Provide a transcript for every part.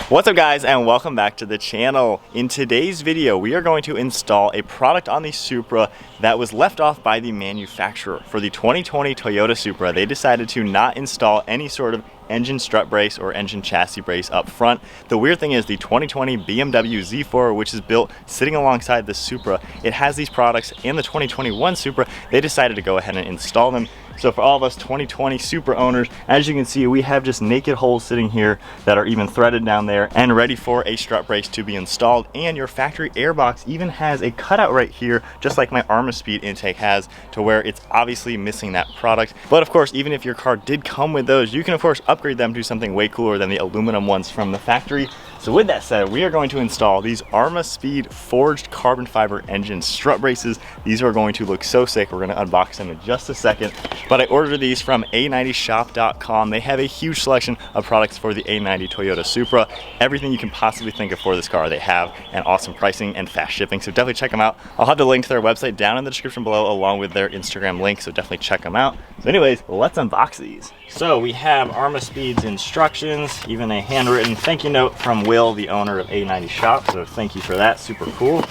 What's up guys, and welcome back to the channel. In today's video we are going to install a product on the Supra that was left off by the manufacturer. For the 2020 Toyota Supra, they decided to not install any sort of engine strut brace or engine chassis brace up front. The weird thing is the 2020 BMW Z4, which is built sitting alongside the Supra, it has these products. In the 2021 Supra, they decided to go ahead and install them. So for all of us 2020 Supra owners, as you can see, we have just naked holes sitting here that are even threaded down there and ready for a strut brace to be installed. And your factory airbox even has a cutout right here, just like my Armaspeed intake has, to where it's obviously missing that product. But of course, even if your car did come with those, you can of course upgrade them to something way cooler than the aluminum ones from the factory. So with that said, we are going to install these Armaspeed forged carbon fiber engine strut braces. These are going to look so sick. We're going to unbox them in just a second. But I ordered these from A90shop.com. They have a huge selection of products for the A90 Toyota Supra. Everything you can possibly think of for this car they have, and awesome pricing and fast shipping. So definitely check them out. I'll have the link to their website down in the description below, along with their Instagram link. So definitely check them out. So anyways, let's unbox these. So we have Armaspeed's instructions, even a handwritten thank you note from Will, the owner of A90 Shop. So thank you for that, super cool.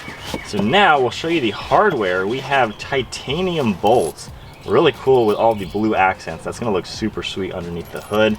So now we'll show you the hardware. We have titanium bolts, really cool with all the blue accents. That's gonna look super sweet underneath the hood.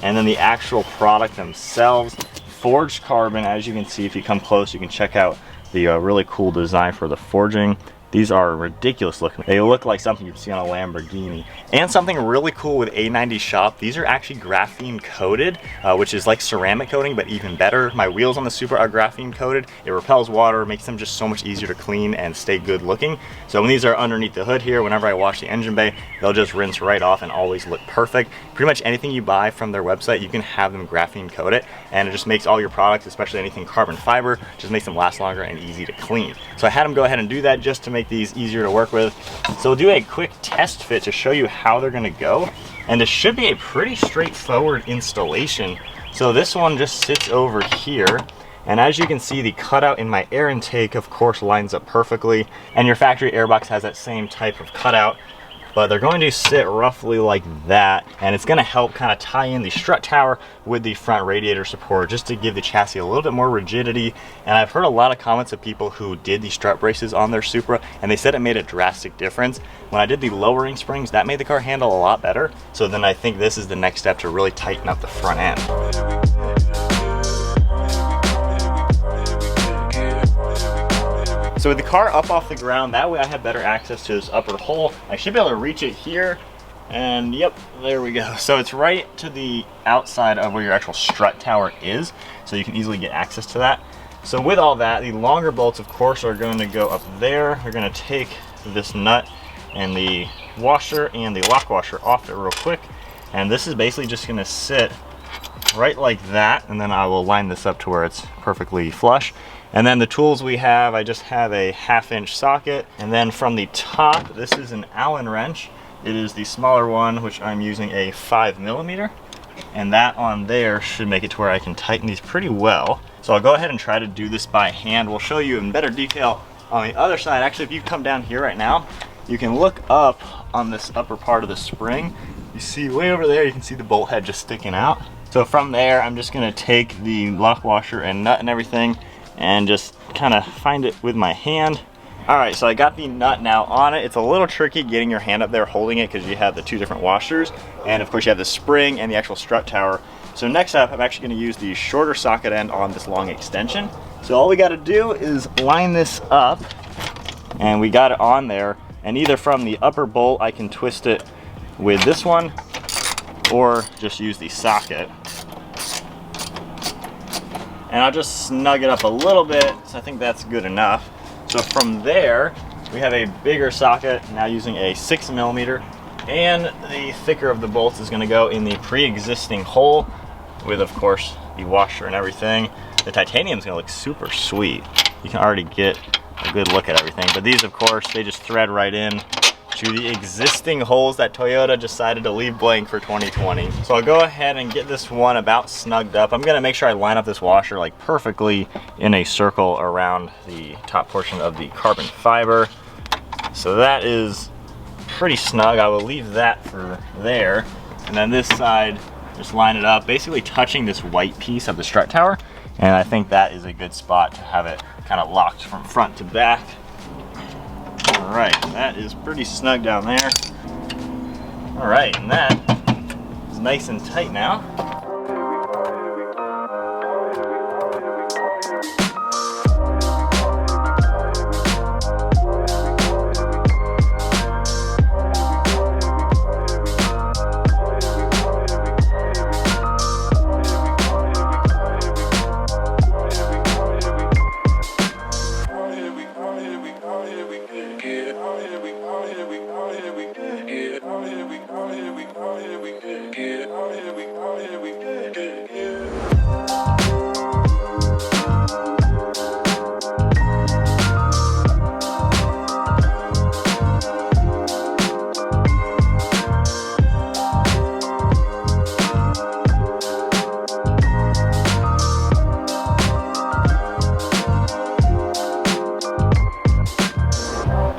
And then the actual product themselves, forged carbon. As you can see, if you come close, you can check out the really cool design for the forging. These are ridiculous looking. They look like something you'd see on a Lamborghini. And something really cool with A90 Shop, these are actually graphene coated, which is like ceramic coating, but even better. My wheels on the Supra are graphene coated. It repels water, makes them just so much easier to clean and stay good looking. So when these are underneath the hood here, whenever I wash the engine bay, they'll just rinse right off and always look perfect. Pretty much anything you buy from their website, you can have them graphene coat it, and it just makes all your products, especially anything carbon fiber, just makes them last longer and easy to clean. So I had them go ahead and do that just to make these easier to work with. So we'll do a quick test fit to show you how they're gonna go. And this should be a pretty straightforward installation. So this one just sits over here. And as you can see, the cutout in my air intake, of course, lines up perfectly. And your factory airbox has that same type of cutout. But they're going to sit roughly like that, and it's going to help kind of tie in the strut tower with the front radiator support, just to give the chassis a little bit more rigidity. And I've heard a lot of comments of people who did the strut braces on their Supra, and they said it made a drastic difference. When I did the lowering springs, that made the car handle a lot better. So then I think this is the next step to really tighten up the front end. So with the car up off the ground, that way I have better access to this upper hole. I should be able to reach it here, and yep, there we go. So it's right to the outside of where your actual strut tower is, so you can easily get access to that. So with all that, the longer bolts, of course, are going to go up there. We're going to take this nut and the washer and the lock washer off it real quick, and this is basically just going to sit right like that, and then I will line this up to where it's perfectly flush. And then the tools we have, I just have a 1/2-inch socket, and then from the top, this is an Allen wrench. It is the smaller one, which I'm using a 5mm, and that on there should make it to where I can tighten these pretty well. So I'll go ahead and try to do this by hand. We'll show you in better detail on the other side. Actually, if you come down here right now, you can look up on this upper part of the spring. You see way over there, you can see the bolt head just sticking out. So from there, I'm just gonna take the lock washer and nut and everything and just kind of find it with my hand. All right, so I got the nut now on it. It's a little tricky getting your hand up there holding it because you have the two different washers, and of course you have the spring and the actual strut tower. So next up, I'm actually gonna use the shorter socket end on this long extension. So all we gotta do is line this up, and we got it on there, and either from the upper bolt, I can twist it with this one, or just use the socket. And I'll just snug it up a little bit, so I think that's good enough. So from there, we have a bigger socket, now using a 6mm, and the thicker of the bolts is gonna go in the pre-existing hole with, of course, the washer and everything. The titanium's gonna look super sweet. You can already get a good look at everything, but these, of course, they just thread right in to the existing holes that Toyota decided to leave blank for 2020. So I'll go ahead and get this one about snugged up. I'm gonna make sure I line up this washer like perfectly in a circle around the top portion of the carbon fiber. So that is pretty snug. I will leave that for there. And then this side Just line it up, basically touching this white piece of the strut tower. And I think that is a good spot to have it kind of locked from front to back. All right, that is pretty snug down there. All right, and that is nice and tight now.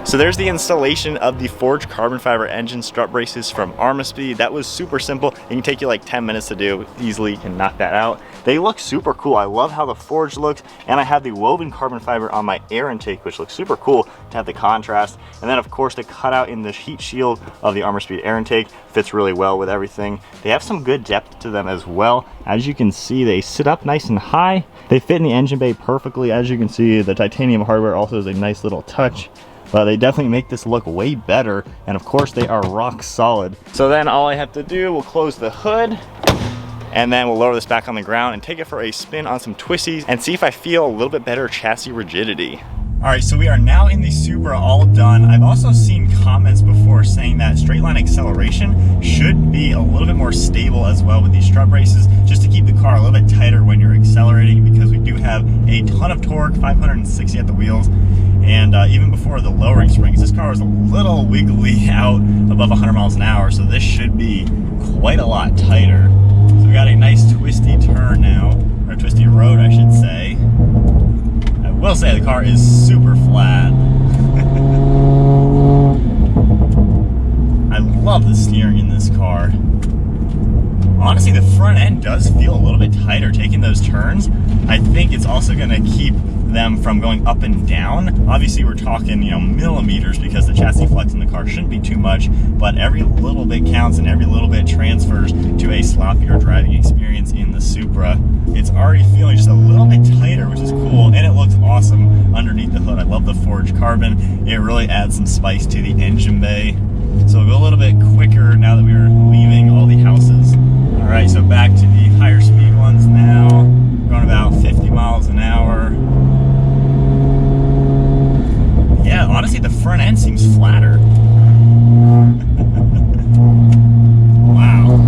So there's the installation of the forged carbon fiber engine strut braces from Armaspeed. That was super simple. It can take you like 10 minutes to do. Easily, you can knock that out. They look super cool. I love how the forge looks, and I have the woven carbon fiber on my air intake, which looks super cool to have the contrast. And then of course the cutout in the heat shield of the Armaspeed air intake fits really well with everything. They have some good depth to them as well. As you can see, they sit up nice and high. They fit in the engine bay perfectly. As you can see, the titanium hardware also is a nice little touch. But they definitely make this look way better, and of course they are rock solid. So then all I have to do, we'll close the hood, and then we'll lower this back on the ground and take it for a spin on some twisties and see if I feel a little bit better chassis rigidity. All right, so we are now in the Supra all done. I've also seen comments before saying that straight line acceleration should be a little bit more stable as well with these strut braces, just to keep the car a little bit tighter when you're accelerating, because we do have a ton of torque, 560 at the wheels. And even before the lowering springs, this car was a little wiggly out above 100 miles an hour, so this should be quite a lot tighter. So we got a nice twisty turn now, or twisty road I should say. I will say the car is super flat. I love the steering in this car. Honestly, the front end does feel a little bit tighter taking those turns. I think it's also going to keep them from going up and down. Obviously, we're talking, you know, millimeters, because the chassis flex in the car shouldn't be too much, but every little bit counts and every little bit transfers to a sloppier driving experience in the Supra. It's already feeling just a little bit tighter, which is cool, and it looks awesome underneath the hood. I love the forged carbon. It really adds some spice to the engine bay. So we'll go a little bit quicker now that we're leaving all the houses. All right, so back to the higher speed ones now. Going about 50 miles an hour. Yeah, honestly, the front end seems flatter. Wow.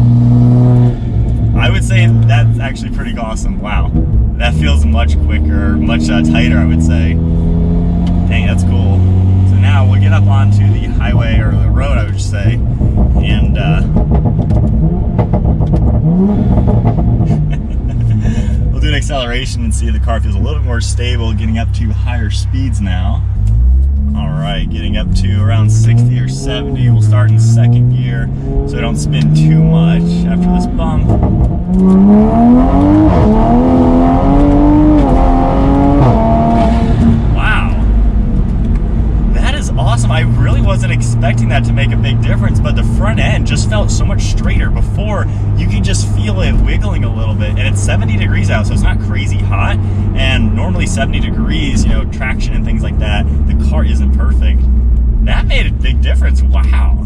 I would say that's actually pretty awesome. Wow. That feels much quicker, much tighter, I would say. Dang, that's cool. So now we'll get up onto the highway, or the road, I would say, and we'll do an acceleration and see if the car feels a little bit more stable, getting up to higher speeds now. All right, getting up to around 60 or 70. We'll start in second gear so I don't spin too much after this bump. Wow, that is awesome. I really wasn't expecting that to make a big difference, but the front end just felt so much straighter. Before, you can just feel it wiggling a little bit, and it's 70 degrees out, so it's not crazy hot. And normally 70 degrees, you know, traction and things like that, the car isn't perfect. That made a big difference. Wow.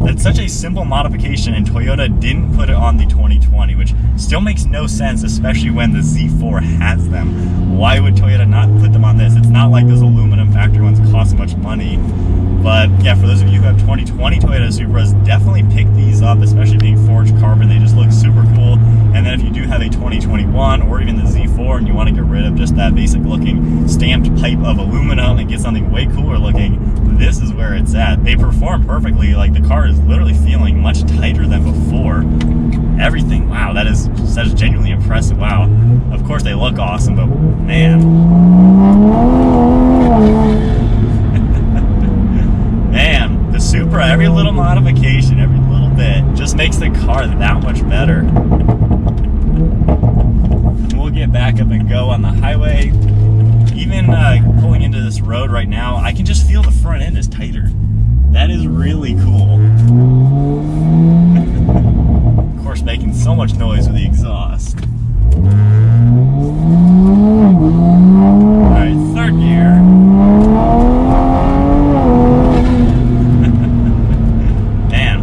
That's such a simple modification, and Toyota didn't put it on the 2020, which still makes no sense, especially when the Z4 has them. Why would Toyota not put them on this? It's not like those aluminum factory ones cost much money. But yeah, for those of you who have 2020 Toyota Supras, definitely pick these up, especially being forged carbon. They just look super cool. And then if you do have a 2021 or even the Z4 and you want to get rid of just that basic looking stamped pipe of aluminum and get something way cooler looking, this is where it's at. They perform perfectly. Like, the car is literally feeling much tighter than before. Everything, wow, that is genuinely impressive. Wow. Of course they look awesome, but man, the Supra, every little modification, every little bit just makes the car that much better. We'll get back up and go on the highway. Even pulling into this road right now, I can just feel the front end is tighter. That is really cool. Of course, making so much noise with the exhaust. Alright, third gear. Man.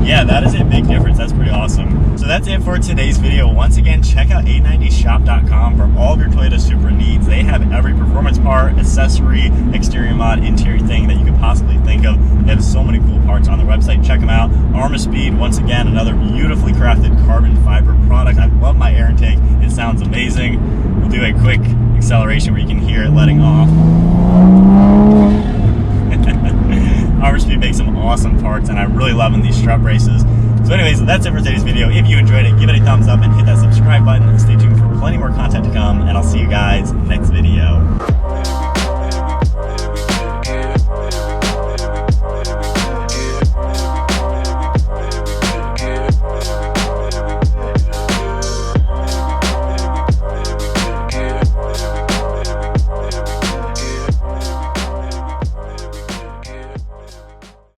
Yeah, that is a big difference. That's pretty awesome. So that's it for today's video. Once again, check out A90shop.com for all of your Toyota Supra needs. They have every performance part, accessory, exterior mod, interior thing that you could possibly think of. They have so many cool parts on their website. Check them out. Armaspeed, once again, another beautifully crafted carbon fiber product. I love my air intake. It sounds amazing. We'll do a quick acceleration where you can hear it letting off. Armaspeed makes some awesome parts, and I'm really loving these strut braces. So anyways, that's it for today's video. If you enjoyed it, give it a thumbs up.